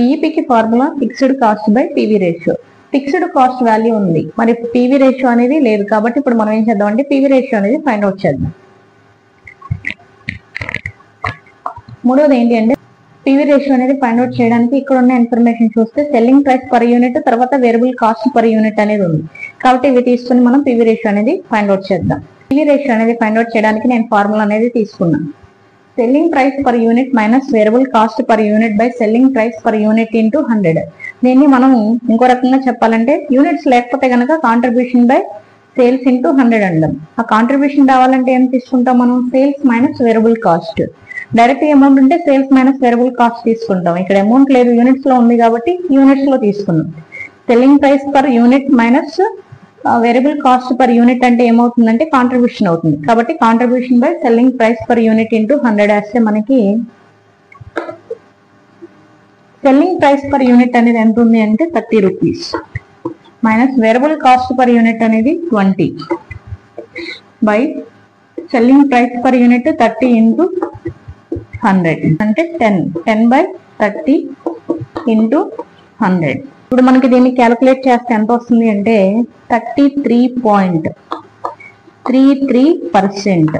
ఈపీకి formula fixed cost by PV ratio. Fixed cost value ఉంది, మరి PV ratio అనేది లేదు. కాబట్టి ఇప్పుడు మనం ఏం చేద్దాం అంటే పీవీ రేషియో అనేది ఫైండ్ అవుట్ చేద్దాం. మూడవది ఏంటి అంటే పీవీ రేషియో అనేది ఫైండ్ అవుట్ చేయడానికి ఇక్కడ ఉన్న ఇన్ఫర్మేషన్ చూస్తే సెల్లింగ్ ప్రైస్ పర్ యూనిట్ తర్వాత వేరియబుల్ కాస్ట్ పర్ యూనిట్ అనేది ఉంది. కాబట్టి ఇవి తీసుకుని మనం పీవీ రేషియో అనేది ఫైండ్ అవుట్ చేద్దాం. పీవీ రేషియో అనేది ఫైండ్ అవుట్ చేయడానికి నేను ఫార్ములా అనేది తీసుకున్నాను. Selling price per unit minus variable cost per unit by selling price per unit into 100. దీన్ని మనం ఇంకో రకంగా చెప్పాలంటే యూనిట్స్ లేకపోతే కనుక కాంట్రిబ్యూషన్ బై సేల్స్ ఇంటూ 100 అంటాం. ఆ కాంట్రిబ్యూషన్ రావాలంటే ఏం తీసుకుంటాం మనం? Sales minus variable cost. Direct amount ఉంటే సేల్స్ మైనస్ వేరియబుల్ కాస్ట్ తీసుకుంటాం. ఇక్కడ అమౌంట్ లేదు, యూనిట్స్ లో ఉంది కాబట్టి యూనిట్స్ లో తీసుకున్నాం. Selling price per unit minus variable cost per unit అంటే ఏమవుతుందంటే కాంట్రిబ్యూషన్ అవుతుంది. కాబట్టి contribution by selling price per unit into 100 వేస్తే మనకి సెల్లింగ్ ప్రైస్ పర్ యూనిట్ అనేది ఎంత ఉంది అంటే 30 rupees minus variable cost per unit అనేది 20 by selling price per unit 30 into 100 అంటే 10 బై 30 ఇంటూ 100. ఇప్పుడు మనకి దీన్ని క్యాలిక్యులేట్ చేస్తే ఎంత వస్తుంది అంటే 33.33%.